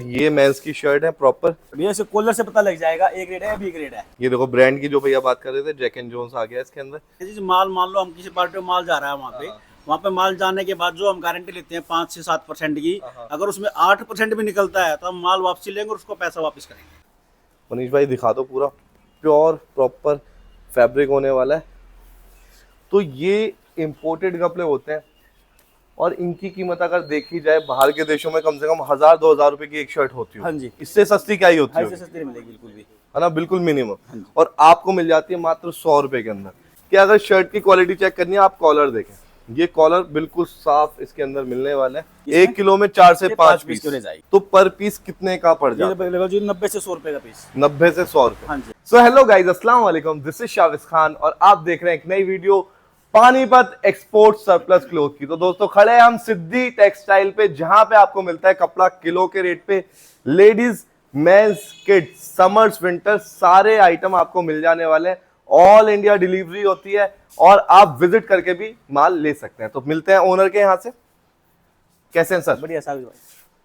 ये मेंस की शर्ट है प्रॉपर। भैया इसे कॉलर से पता लग जाएगा ए ग्रेड है बी ग्रेड है। ये देखो ब्रांड की जो भैया बात कर रहे थे, जैक एंड जोन्स आ गया इसके अंदर। जैसे माल मान लो हम किसी पार्टी में माल जा रहा है वहाँ पे माल जाने के बाद जो हम गारंटी लेते हैं 5 से 7% की, अगर उसमें 8% भी निकलता है तो हम माल वापसी लेंगे और उसको पैसा वापस करेंगे। मनीष भाई दिखा दो, पूरा प्योर प्रॉपर फैब्रिक होने वाला है। तो ये इम्पोर्टेड कपड़े होते हैं और इनकी कीमत अगर देखी जाए बाहर के देशों में कम से कम 1000-2000 रुपए की एक शर्ट होती है। हाँ जी, इससे सस्ती क्या ही होती है? इससे सस्ती नहीं मिलेगी बिल्कुल भी, है ना, बिल्कुल मिनिमम। और आपको मिल जाती है मात्र 100 रुपए के अंदर। क्या अगर शर्ट की क्वालिटी चेक करनी है, आप कॉलर देखें, ये कॉलर बिल्कुल साफ इसके अंदर मिलने वाला है। 1 किलो में 4 से 5 पीस। तो पर पीस कितने का पड़ जाता है? 90 से 100 रुपए का पीस। 90 से 100 रुपए। हाँ जी। सो हेलो गाइज, अस्सलाम वालेकुम, दिस इज शाविज खान और आप देख रहे हैं एक नई video Panipat export surplus cloth की। तो दोस्तों खड़े हैं हम सिद्धि टेक्सटाइल पे, जहां पे आपको मिलता है कपड़ा किलो के रेट पे। Ladies, mens, kids, summers, winter सारे आइटम आपको मिल जाने वाले हैं। ऑल इंडिया डिलीवरी होती है और आप विजिट करके भी माल ले सकते हैं। तो मिलते हैं ओनर के यहाँ से। कैसे हैं सर? बढ़िया साहब।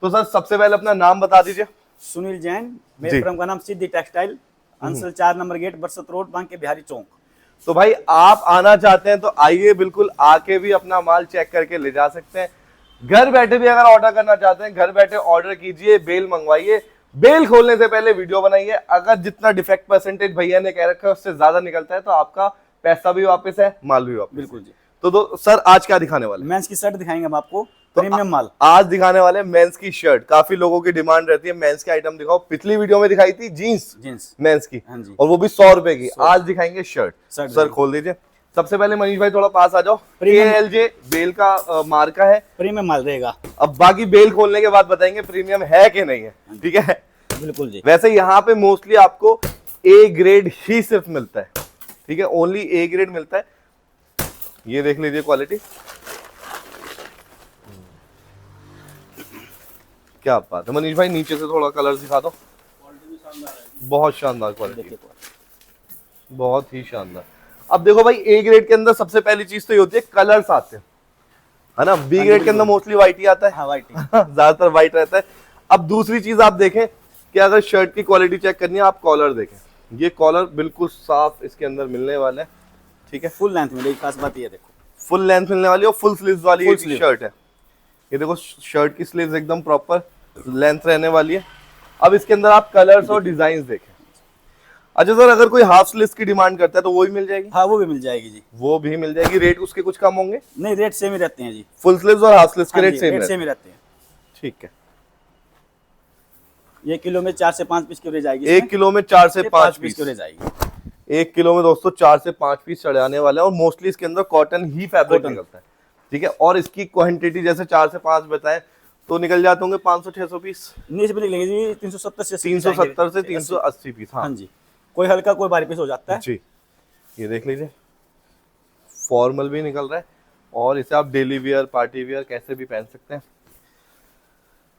तो सर सबसे पहले अपना नाम बता दीजिए। सुनील जैन, मेरे फर्म का नाम सिद्धि टेक्सटाइल, अंसल 4 नंबर गेट, बरसत रोड, बांके बिहारी चौक। तो भाई आप आना चाहते हैं तो आइए, बिल्कुल आके भी अपना माल चेक करके ले जा सकते हैं। घर बैठे भी अगर ऑर्डर करना चाहते हैं, घर बैठे ऑर्डर कीजिए, बेल मंगवाइए। बेल खोलने से पहले वीडियो बनाइए। अगर जितना डिफेक्ट परसेंटेज भैया ने कह रखा है उससे ज्यादा निकलता है तो आपका पैसा भी वापस है, माल भी वापस। बिल्कुल जी। तो सर आज क्या दिखाने वाले? मेंस की शर्ट दिखाएंगे हम आपको, तो प्रीमियम माल। आज दिखाने वाले मेंस की शर्ट। काफी लोगों की डिमांड रहती है मेंस के आइटम दिखाओ। पिछली वीडियो में दिखाई थी जीन्स मेंस की, हाँ जी, और वो भी 100 रुपए की। आज दिखाएंगे शर्ट। सर खोल दीजिए। सबसे पहले मनीष भाई थोड़ा पास आ जाओ। KLJ बेल का मार्का है, प्रीमियम माल रहेगा। अब बाकी बेल खोलने के बाद बताएंगे प्रीमियम है कि नहीं है, ठीक है? बिल्कुल जी। वैसे यहाँ पे मोस्टली आपको ए ग्रेड ही सिर्फ मिलता है, ठीक है? ओनली ए ग्रेड मिलता है। ये देख लीजिए क्वालिटी, क्या बात है। मनीष भाई नीचे से थोड़ा कलर दिखा दो। बहुत शानदार क्वालिटी, बहुत ही शानदार। अब देखो भाई, ए ग्रेड के अंदर सबसे पहली चीज तो ये होती है कलर्स आते हैं, है ना? बी ग्रेड के अंदर मोस्टली व्हाइट ही आता है। हाँ, व्हाइट ज्यादातर व्हाइट रहता है। अब दूसरी चीज आप देखें कि अगर शर्ट की क्वालिटी चेक करनी है, आप कॉलर देखें। ये कॉलर बिल्कुल साफ इसके अंदर मिलने वाला है, ठीक है? फुल लेंथ मिलेगी, खास बात ये देखो, फुल लेंथ मिलने वाली है और फुल स्लीव्स वाली ये शर्ट है। ये देखो शर्ट की स्लीव्स एकदम प्रॉपर लेंथ रहने वाली है। अब इसके अंदर आप कलर्स और डिजाइन देखें। अच्छा सर, अगर कोई हाफ स्लीव्स की डिमांड करता है तो वो भी मिल जाएगी? हाँ, वो भी मिल जाएगी जी। वो भी मिल जाएगी। रेट उसके कुछ कम होंगे? नहीं, रेट सेम ही रहते हैं जी। फुल स्लीव्स और हाफ स्लीव्स के रेट सेम ही रहते हैं। ठीक है। ये किलो में 4 से 5 पीस की रेंज आएगी। 1 किलो में 4 से 5 पीस की रेंज आएगी। 1 किलो में दोस्तों 4 से 5 पीस चढ़ाने वाले हैं और मोस्टली इसके अंदर कॉटन ही फैब्रिक निकलता है, ठीक है? और इसकी क्वांटिटी जैसे 4 से 5 बताएं तो निकल जाते होंगे 500-600 पीस। नहीं से भी निकलेंगे जी, 370 से 380 पीस। हाँ जी, कोई हल्का कोई भारी पीस हो जाता है जी। ये देख लीजिए, फॉर्मल भी निकल रहा है और इसे आप डेली वियर, पार्टी वियर कैसे भी पहन सकते हैं।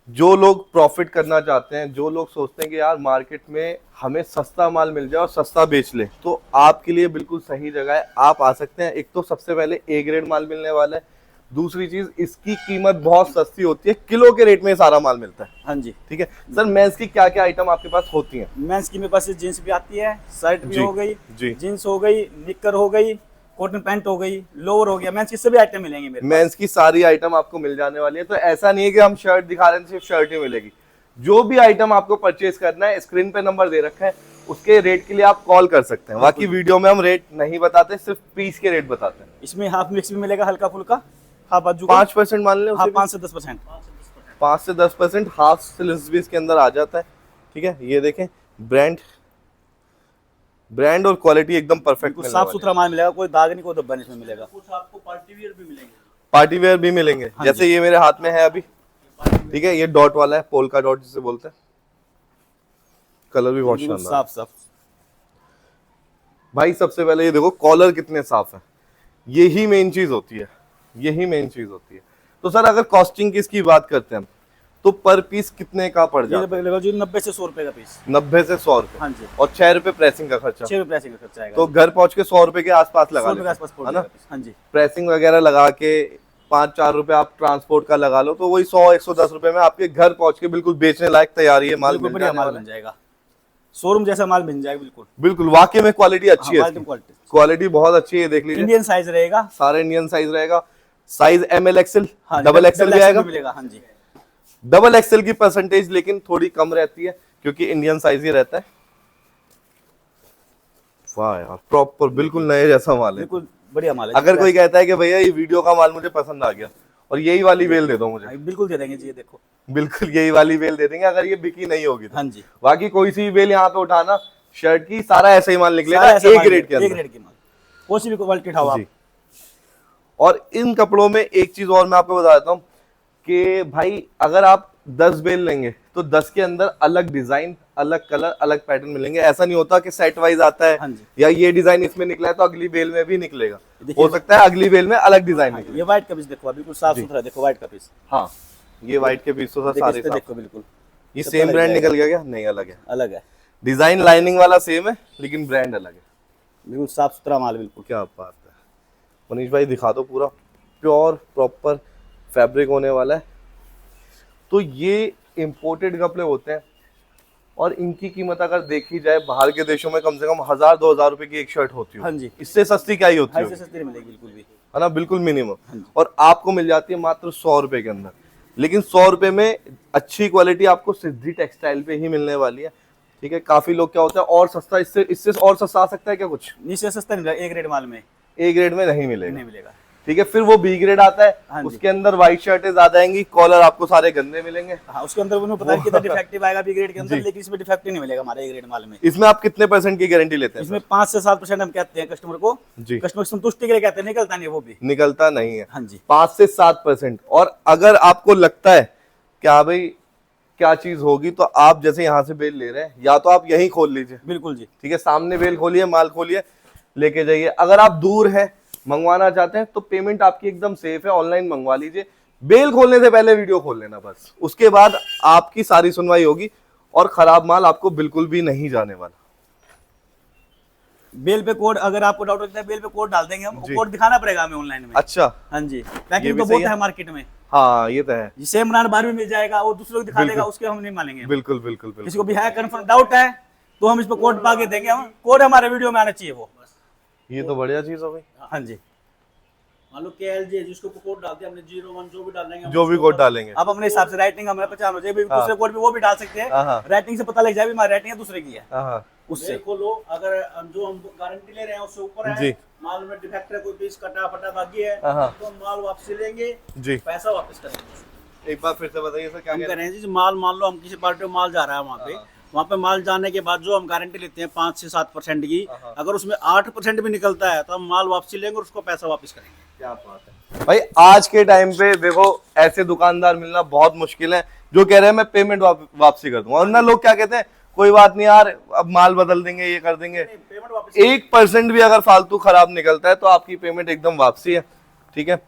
जो लोग प्रॉफिट करना चाहते हैं, जो लोग सोचते हैं कि यार मार्केट में हमें सस्ता माल मिल जाए और सस्ता बेच ले, तो आपके लिए बिल्कुल सही जगह है। आप आ सकते हैं। एक तो सबसे पहले ए ग्रेड माल मिलने वाला है। दूसरी चीज, इसकी कीमत बहुत सस्ती होती है, किलो के रेट में सारा माल मिलता है। हाँ जी, ठीक है सर। मेंस की क्या क्या आइटम आपके पास होती हैं? मेंस की मेरे पास जींस भी आती है, शर्ट भी हो गई जी, जींस हो गई, निक्कर हो गई, कॉटन पैंट हो गई, लोअर हो गया। मेंस की सभी आइटम मिलेंगे मेरे मेंस की सारी आइटम आपको मिल जाने वाली है। तो ऐसा नहीं है कि हम शर्ट दिखा रहे हैं सिर्फ शर्ट ही मिलेगी। जो भी आइटम आपको परचेज करना है, स्क्रीन पे नंबर दे रखा है, उसके रेट के लिए आप कॉल कर सकते हैं। बाकी वीडियो में हम रेट नहीं बताते, सिर्फ पीस के रेट बताते हैं। इसमें हाफ मिक्स भी मिलेगा, हल्का फुल्का, हाफ बाजू 5% मान लें, 5 से 10%, 5 से 10% हाफ स्लीव्स भी इसके अंदर आ जाता है, ठीक है? ये देखें, ब्रांड और क्वालिटी एकदम परफेक्ट, साफ सुथरा माल मिलेगा, कोई दाग नहीं, कोई धब्बा नहीं इसमें मिलेगा। कुछ आपको पार्टी वियर भी मिलेंगे। पार्टी वेयर भी मिलेंगे। जैसे ये मेरे हाथ में है अभी, ठीक है? ये डॉट वाला है, पोल्का डॉट जिसे बोलते हैं। कलर भी बहुत शानदार, साफ भाई। सबसे पहले ये देखो कॉलर कितने साफ है। यही मेन चीज होती है, यही मेन चीज होती है। तो सर अगर कॉस्टिंग की इसकी बात करते हैं तो पर पीस कितने का पड़ जाता है? जी 90 से 100 रुपए का पीस। 90 से 100 रुपए। हाँ जी। और 6 रुपए प्रेसिंग का खर्चा। 6 रुपए प्रेसिंग का खर्चा आएगा। तो घर पहुंच के 100 रुपए के आसपास लगा लेते हैं, है ना? हाँ जी। प्रेसिंग वगैरह लगा के 5-4 रुपए आप ट्रांसपोर्ट का लगा लो, तो वही 100-110 रुपए में आपके घर पहुंच के बिल्कुल बेचने लायक तैयारी है, माल बिल्कुल मिल बढ़िया जाने माल वाला बन है। जाएगा, शोरूम जैसा माल मिल जाएगा बिल्कुल। बिल्कुल वाकई में क्वालिटी अच्छी है हाँ, इसकी। क्वालिटी क्वालिटी बहुत अच्छी है, देख लीजिए। इंडियन साइज रहेगा। सारे इंडियन साइज रहेगा। साइज ML XL हाँ, डबल एक्सएल भी आएगा। मिलेगा। हाँ जी, डबल एक्सएल की परसेंटेज लेकिन थोड़ी कम रहती है क्योंकि इंडियन साइज ही रहता है। वाह यार, प्रॉपर बिल्कुल नए जैसा माल है। बिल्कुल बढ़िया माल है। अगर कोई कहता है कि भैया ये वीडियो का माल मुझे पसंद आ गया और यही वाली बेल दे दो मुझे, हाँ, बिल्कुल दे देंगे जी, ये देखो। बिल्कुल यही वाली बेल दे देंगे अगर ये बिकी नहीं होगी तो। हाँ जी, बाकी कोई सी भी बेल यहाँ पे उठाना शर्ट की, सारा ऐसा ही माल निकलेगा, सारा ऐसा ए माल ग्रेड के ए अंदर। ग्रेड की माल, कोई सी भी क्वालिटी उठाओ आप। जी। और इन कपड़ों में एक चीज और मैं आपको बता देता हूँ कि भाई अगर आप 10 बेल लेंगे तो 10 के अंदर अलग डिजाइन, अलग कलर, अलग पैटर्न मिलेंगे। ऐसा नहीं होता कि सेट वाइज आता है। हाँ जी। या ये डिजाइन इसमें निकला है तो अगली बेल में भी निकलेगा, देखिए, हो सकता है अगली बेल में अलग डिजाइन निकले। ये व्हाइट का पीस देखो, बिल्कुल साफ सुथरा देखो, व्हाइट का पीस। हाँ, ये व्हाइट के पीस तो सारे साफ। देखो बिल्कुल ये सब सेम अलग ब्रांड जाएगा। निकल गया क्या? नहीं, अलग है। अलग है, डिजाइन लाइनिंग वाला सेम है लेकिन ब्रांड अलग है। बिल्कुल साफ सुथरा माल बिल्कुल। क्या बात है। मनीष भाई दिखा दो, पूरा प्योर प्रॉपर फैब्रिक होने वाला है। तो ये इंपोर्टेड कपड़े होते हैं और इनकी कीमत अगर देखी जाए बाहर के देशों में कम से कम 1000-2000 रुपए की एक शर्ट होती है। हाँ जी, इससे सस्ती क्या ही होती है, ऐसे सस्ती नहीं मिलेगी बिल्कुल भी। है ना, बिल्कुल मिनिमम। हाँ जी। और आपको मिल जाती है मात्र 100 रुपए के अंदर। लेकिन 100 रुपए में अच्छी क्वालिटी आपको सिद्धि टेक्सटाइल पे ही मिलने वाली है। ठीक है, काफी लोग क्या होता है और सस्ता, इससे और सस्ता आ सकता है क्या कुछ? नीचे सस्ता नहीं मिलेगा, ए ग्रेड माल में ए ग्रेड में नहीं मिलेगा। नहीं मिलेगा। ठीक है, फिर वो बी ग्रेड आता हाँ है, जी। उसके अंदर व्हाइट शर्टें ज्यादा आएंगी, कॉलर आपको सारे गंदे मिलेंगे। हाँ, उसके अंदर उन्होंने पता नहीं कितना डिफेक्टिव आएगा बी ग्रेड के अंदर, जी। लेकिन इसमें डिफेक्टिव नहीं मिलेगा हमारे ए ग्रेड माल में। इसमें आप कितने % की गारंटी लेते हैं? इसमें 5 से 7% हम कहते हैं कस्टमर को, जी। कस्टमर संतुष्टि के लिए कहते हैं, निकलता नहीं वो भी। निकलता नहीं है। हाँ जी, 5 से 7%। और अगर आपको लगता है कि हाँ भाई क्या चीज होगी, तो आप जैसे यहाँ से बेल ले रहे हैं, या तो आप यहीं खोल लीजिए। बिल्कुल जी, ठीक है, सामने बेल खोलिए, माल खोलिए, लेके जाइए। अगर आप दूर है, मंगवाना चाहते हैं, तो पेमेंट आपकी एकदम सेफ है, ऑनलाइन मंगवा लीजिए। बेल खोलने से पहले वीडियो खोल लेना बस, उसके बाद आपकी सारी सुनवाई होगी और खराब माल आपको बिल्कुल भी नहीं जाने वाला। बेल पे कोड, अगर आपको डाउट होता है बेल पे कोड डाल देंगे हम, जी। कोड दिखाना पड़ेगा हमें ऑनलाइन में। अच्छा, हाँ जी, ये पैकिंग भी तो सही बहुत है। है मार्केट में। हाँ ये तो है। सेम ब्रांड बाहर भी मिल जाएगा, वो दूसरे को दिखा बिल्कुल। देगा, उसके हम नहीं मानेंगे। बिल्कुल बिल्कुल किसी बिल्कुल। को भी है कंफर्म डाउट है तो हम इस पे कोड पा के देंगे, हम कोड हमारे वीडियो में आना चाहिए वो। ये तो बढ़िया चीज हो गई। हाँ जी, मान लो KLJ जिसको कोड डालते हैं हमने 01 जो भी डाल देंगे, जो भी कोड डालेंगे। आप अपने हिसाब से राइटिंग हमें पहचान हो जाए, भी दूसरे कोड भी वो भी डाल सकते हैं, हाँ। राइटिंग से पता लग जाए भी हमारी राइटिंग दूसरे की है। हाँ उससे खोलो, अगर जो हम गारंटी ले रहे हैं उससे ऊपर है, जी। माल में डिफेक्ट है, कोई पीस कटा फटा बाकी है, हाँ। तो हम माल वापसी लेंगे, जी, पैसा वापस करेंगे। एक बार फिर से बताइए सर, क्या हम कह कह रहे हैं? रहे हैं जी, माल मान लो हम किसी पार्टी में माल जा रहा है वहाँ पे माल जाने के बाद जो हम गारंटी लेते हैं 5 से 7% की, अगर उसमें 8% भी निकलता है तो हम माल वापसी लेंगे और उसको पैसा वापस करेंगे। क्या बात है भाई। आज के टाइम पे देखो ऐसे दुकानदार मिलना बहुत मुश्किल है जो कह रहे हैं मैं पेमेंट वापसी कर दूंगा। और ना लोग क्या कहते हैं, कोई बात नहीं यार, अब माल बदल देंगे, ये कर देंगे। पेमेंट वापस 1% भी अगर फालतू खराब निकलता है तो आपकी पेमेंट एकदम वापसी है। ठीक है,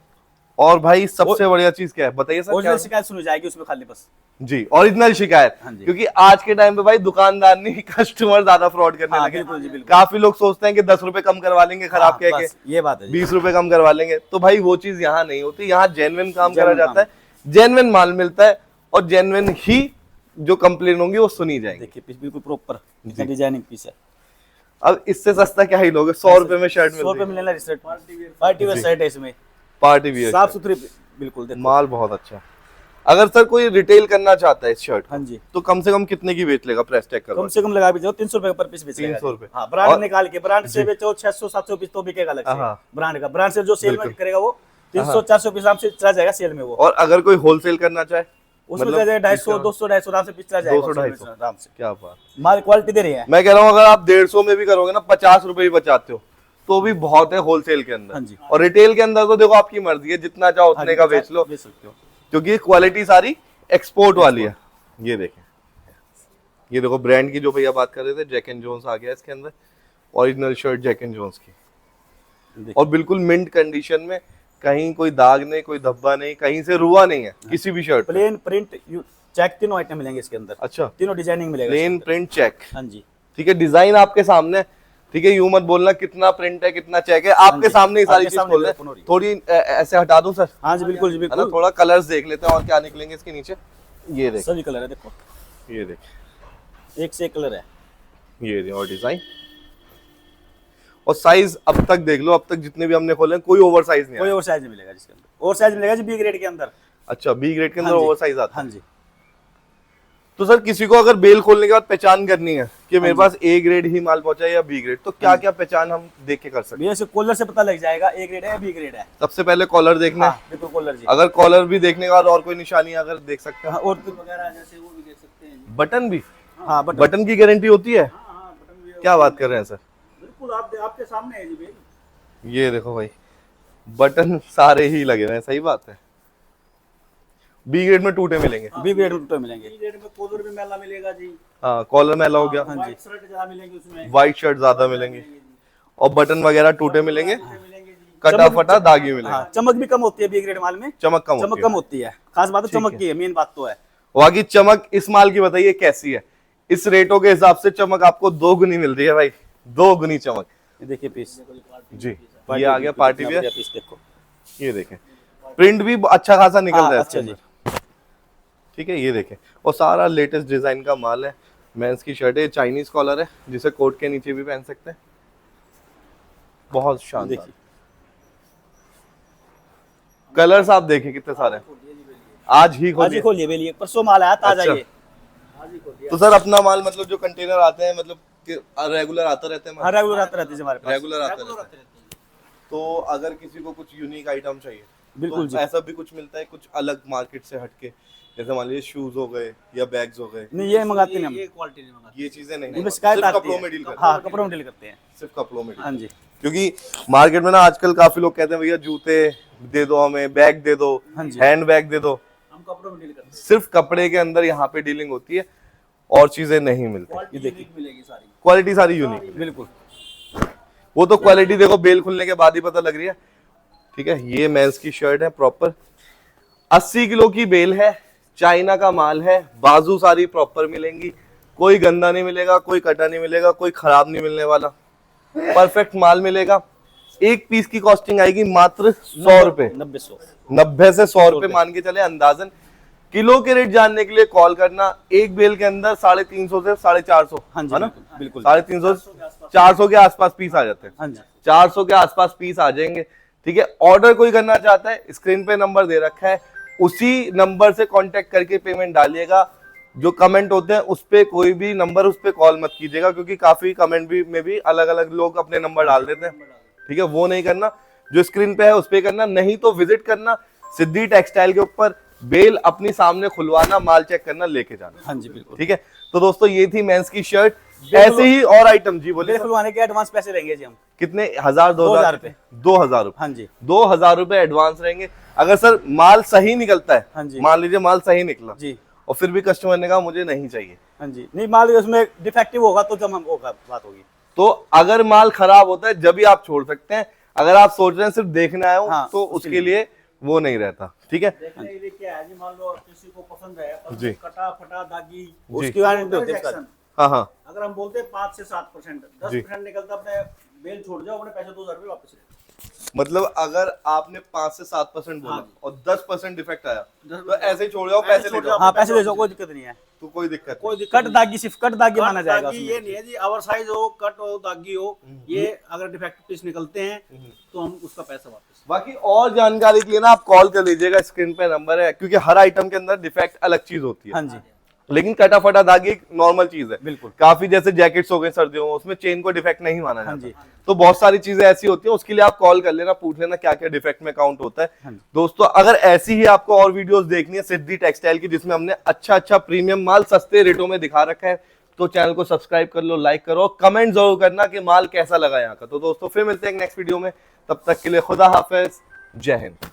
और भाई सबसे बढ़िया चीज क्या है बताइए सर? क्या ओरिजिनल शिकायत सुनी जाएगी उसमें खाली बस। जी, ओरिजिनल शिकायत। हाँ जी। क्योंकि आज के टाइम पे भाई दुकानदार नहीं, कस्टमर ज्यादा फ्रॉड करने हाँ, लगे। बिल्कुल जी, बिल्कुल। काफी लोग सोचते हैं कि 10 रुपए कम करवा लेंगे खराब हाँ, कह के, बस ये बात है जी। 20 रुपए कम करवा लेंगे। तो भाई वो चीज यहाँ नहीं होती, यहाँ जेन्युइन काम करा Genuine जाता है, जेन्युइन माल मिलता है और जेन्युइन ही जो कंप्लेन होंगी वो सुनी जाएंगी। देखिए पीस बिल्कुल प्रॉपर डिजाइनिंग पीस है। अब इससे सस्ता क्या ही लोगे? 100 रुपए में शर्ट 100 मिलती रुपए है, मिलेगा रिसेट, पार्टी वेयर शर्ट है इसमें, पार्टी वियर साफ सुथरी बिल्कुल। देखो माल बहुत अच्छा। अगर सर कोई रिटेल करना चाहता है इस शर्ट हाँ जी, तो कम से कम कितने की बेच लेगा प्रेस टैग कम करवा? से कम लगा भी जाओ 300 रुपए पर पीस बेचेगा। 300 रुपए। हाँ, ब्रांड और- निकाल के, ब्रांड से बेचो 600-700 पीस तो बिकेगा अलग से। हाँ। ब्रांड का, ब्रांड से जो सेल में बिल्कुल। करेगा वो 300-400 पीस आराम से चला जाएगा सेल में वो। और अगर कोई होलसेल करना चाहे उसमें चला जाएगा 250, 200-250 आराम से पीस चला जाएगा 200-250 आराम से। क्या बात। माल क्वालिटी दे रही है। मैं कह रहा हूँ अगर आप 150 में भी करोगे ना, 50 रुपए भी बचाते हो तो भी बहुत है होलसेल के हाँ जी। अंदर। और रिटेल के अंदर तो देखो आपकी मर्जी है, जितना चाहो उतने का बेच लो, बेच सकते हो। क्योंकि क्वालिटी सारी एक्सपोर्ट वाली है। ये देखें, ये देखो ब्रांड की जो भैया बात कर रहे थे, जैक एंड जोन्स आ गया इसके अंदर, original shirt Jack and Jones की, देखिए। और बिल्कुल मिंट कंडीशन में, कहीं कोई दाग नहीं, कोई धब्बा नहीं, कहीं से रुआ नहीं है किसी भी शर्ट पे। प्लेन प्रिंट चेक तीनों आइटम मिलेंगे इसके अंदर, अच्छा, तीनों डिजाइनिंग मिलेगा प्लेन इसके अंदर। Print check. हाँ जी, ठीक है, डिजाइन आपके सामने, ठीक है, यूं मत बोलना कितना प्रिंट है कितना चेक है, आपके सामने ही सारी आपके चीज सामने खोल रहे ओपन हो रही हैं। है। थोड़ी ऐसे हटा दूं सर, हाँ जी बिल्कुल जी है ना, बिल्कुल, थोड़ा कलर्स देख लेते हैं और क्या निकलेंगे इसके नीचे। ये देख, सभी कलर है देखो, ये देख, एक से एक कलर है। ये देख, और डिजाइन और साइज अब तक देख लो, अब तक जितने भी हमने खोले हैं कोई ओवर साइज नहीं कोई आया। ओवर साइज नहीं मिलेगा जिसके अंदर, ओवर साइज मिलेगा जी बी ग्रेड के अंदर। अच्छा, बी ग्रेड के अंदर हाँ जी। ओवर साइज आता है। हाँ जी, तो सर किसी को अगर बेल खोलने के बाद पहचान करनी है कि मेरे पास ए ग्रेड ही माल पहुंचा है या बी ग्रेड, तो क्या क्या पहचान हम देख के कर सकते हैं? भैया से कॉलर से पता लग जाएगा ए ग्रेड है या बी ग्रेड है। सबसे पहले कॉलर देखना है। हाँ बिल्कुल कॉलर जी। अगर कॉलर भी देखने के बाद और कोई निशानी अगर देख सकते हैं, हाँ, और वगैरह जैसे वो भी देख सकते हैं जी। बटन भी, हाँ बटन, बटन की गारंटी होती है? हाँ बटन भी है। क्या बात कर रहे हैं सर, बिल्कुल आपके सामने है जी भाई। ये देखो भाई, बटन सारे ही लगे हुए हैं, सही बात है। बी ग्रेड में टूटे मिलेंगे, बी ग्रेड में तो मिलेंगे। बी ग्रेड में कॉलर भी मेला मिलेगा जी। हाँ, कॉलर मैला हो गया, हाँ जी। व्हाइट शर्ट ज्यादा मिलेंगे उसमें। व्हाइट शर्ट ज्यादा मिलेंगी, और बटन वगैरह टूटे मिलेंगे, मिलेंगे जी। कटा फटा दागी मिलेगा, हाँ, चमक भी कम होती है बी ग्रेड माल में, चमक कम चमक होती कम है। होती है, खास बात तो चमक की है, मेन बात तो है। बाकी चमक इस माल की बताइए कैसी है? इस रेटों के हिसाब से चमक आपको 2 गुनी मिल रही है भाई, 2 गुनी चमक। ये देखिए पीस, जी, ये आ गया पार्टी वियर। पीस देखो, ये देखें, प्रिंट भी अच्छा खासा निकल रहा है अच्छा इसके जी। अंदर। ठीक है, ये देखें, और सारा लेटेस्ट डिजाइन का माल है। मेंस की शर्ट है, चाइनीज कॉलर है, जिसे कोट के नीचे भी पहन सकते हैं, बहुत शानदार। देखिए कलर्स आप देखें कितने सारे हैं, आज ही आज खोलिए। ही खोलिए बेलिए, परसों माल आया ताजा अच्छा। ये। तो सर अपना माल मतलब जो कंटेनर आते हैं, मतलब रेगुलर आता रहते हैं हाँ माल? रेगुलर आते रहते हैं हमारे पास। रेगुलर आता रहता है। तो अगर किसी को कुछ यूनिक आइटम चाहिए, बिल्कुल तो जी। ऐसा भी कुछ मिलता है कुछ अलग मार्केट से हटके, जैसे मान लीजिए शूज हो गए या बैग्स हो गए, नहीं ये मंगाते नहीं हम, ये क्वालिटी नहीं मंगाते। ये चीजें नहीं, इनमें शिकायत सिर्फ आती कपड़ों में है। डील करते हाँ हैं, कपड़ों में डील करते हैं। सिर्फ कपड़ों में हाँ डील। जी। क्योंकि मार्केट में ना आजकल काफी लोग कहते हैं भैया जूते दे दो हमें, बैग दे दो, हाँ जी। हैंड बैग दे दो, हम कपड़ों में डील करते हैं। सिर्फ कपड़े के अंदर यहाँ पे डीलिंग होती है और चीजें नहीं मिलती। क्वालिटी यूनिक मिलेगी सारी। क्वालिटी सारी यूनिक, बिल्कुल वो तो क्वालिटी देखो बेल खुलने के बाद ही पता लग रही है। ठीक है, ये मेंस की शर्ट है प्रॉपर, 80 किलो की बेल है, चाइना का माल है, बाजू सारी प्रॉपर मिलेंगी, कोई गंदा नहीं मिलेगा, कोई कटा नहीं मिलेगा, कोई खराब नहीं मिलने वाला, परफेक्ट माल मिलेगा। एक पीस की कॉस्टिंग आएगी मात्र 100 रुपए, 90-100। 90 से 100 रुपए मान के चले अंदाजन। किलो के रेट जानने के लिए कॉल करना। एक बेल के अंदर 350 से 450, हाँ जी है ना, बिल्कुल, बिल्कुल 350 400 के आसपास पीस आ जाते हैं, हाँ जी 400 के आसपास पीस आ जाएंगे। ठीक है, ऑर्डर कोई करना चाहता है, स्क्रीन पे नंबर दे रखा है, उसी नंबर से कांटेक्ट करके पेमेंट डालिएगा। जो कमेंट होते हैं उस पे कोई भी नंबर, उस पे कॉल मत कीजिएगा, क्योंकि काफी कमेंट भी में भी अलग अलग लोग अपने नंबर डाल देते हैं। ठीक है, वो नहीं करना, जो स्क्रीन पे है उस पे करना। नहीं तो विजिट करना सिद्धि टेक्सटाइल के ऊपर, बेल अपनी सामने खुलवाना, माल चेक करना, लेके जाना। हाँ जी बिल्कुल। ठीक है, तो दोस्तों ये थी मेंस की शर्ट। ऐसे ही और आइटम जी बोलिए बेल सर। खुलवाने के एडवांस पैसे लेंगे जी हम। कितने? 1000 2000 रुपए? 2000 रुपए, हाँ जी 2000 रुपए एडवांस रहेंगे। अगर सर माल सही निकलता है, हाँ जी। मान लीजिए माल सही निकला जी और फिर भी कस्टमर ने कहा मुझे नहीं चाहिए, हाँ जी, नहीं माल उसमें डिफेक्टिव होगा तो जब हम होगा बात होगी। तो अगर माल खराब होता है जब भी आप छोड़ सकते हैं। अगर आप सोच रहे हैं सिर्फ देखने आए हो, हाँ, तो उसके लिए वो नहीं रहता। ठीक है देखने के लिए क्या है जी, मान लो किसी को पसंद है पर जी। कटा फटा दागी उसकी वारंटी होती है रिजेक्शन। उसका। हाँ हाँ, अगर हम बोलते हैं 5 से 7%, जी। 10% निकलता, अपने बेल छोड़ जाओ, अपने पैसे 2000 रुपये वापस ले। मतलब अगर आपने 5 से 7% बोला हाँ। और 10% डिफेक्ट आया, 10% तो ऐसे ही छोड़ जाओ, ऐसे पैसे छोड़ ले जाओ। जाओ, हाँ पैसे दे दो, कोई दिक्कत नहीं है। तो कोई दिक्कत नहीं। कोई दिक्कत कट दागी, सिर्फ कट दागी माना कट जाएगा दागी ये उसमें। नहीं है जी, ओवर साइज हो, कट हो, दागी हो, ये अगर डिफेक्ट पीस निकलते हैं तो हम उसका पैसा वापस। बाकी और जानकारी के लिए ना आप कॉल कर लीजिएगा, स्क्रीन पे नंबर है, क्योंकि हर आइटम के अंदर डिफेक्ट अलग चीज होती है। हाँ जी लेकिन कटा फटा दागी एक नॉर्मल चीज है। बिल्कुल। काफी जैसे जैकेट्स हो गए सर्दियों में, उसमें चेन को डिफेक्ट नहीं माना हाँ जाता। जी। तो बहुत सारी चीजें ऐसी होती हैं, उसके लिए आप कॉल कर लेना, पूछ लेना क्या क्या डिफेक्ट में काउंट होता है। हाँ जी। दोस्तों अगर ऐसी ही आपको और वीडियोस देखनी है सिद्धि टेक्सटाइल की, जिसमें हमने अच्छा प्रीमियम माल सस्ते रेटों में दिखा रखा है, तो चैनल को सब्सक्राइब कर लो, लाइक करो, कमेंट जरूर करना कि माल कैसा लगा यहाँ का। तो दोस्तों फिर मिलते हैं नेक्स्ट वीडियो में, तब तक के लिए खुदा हाफिज, जय हिंद।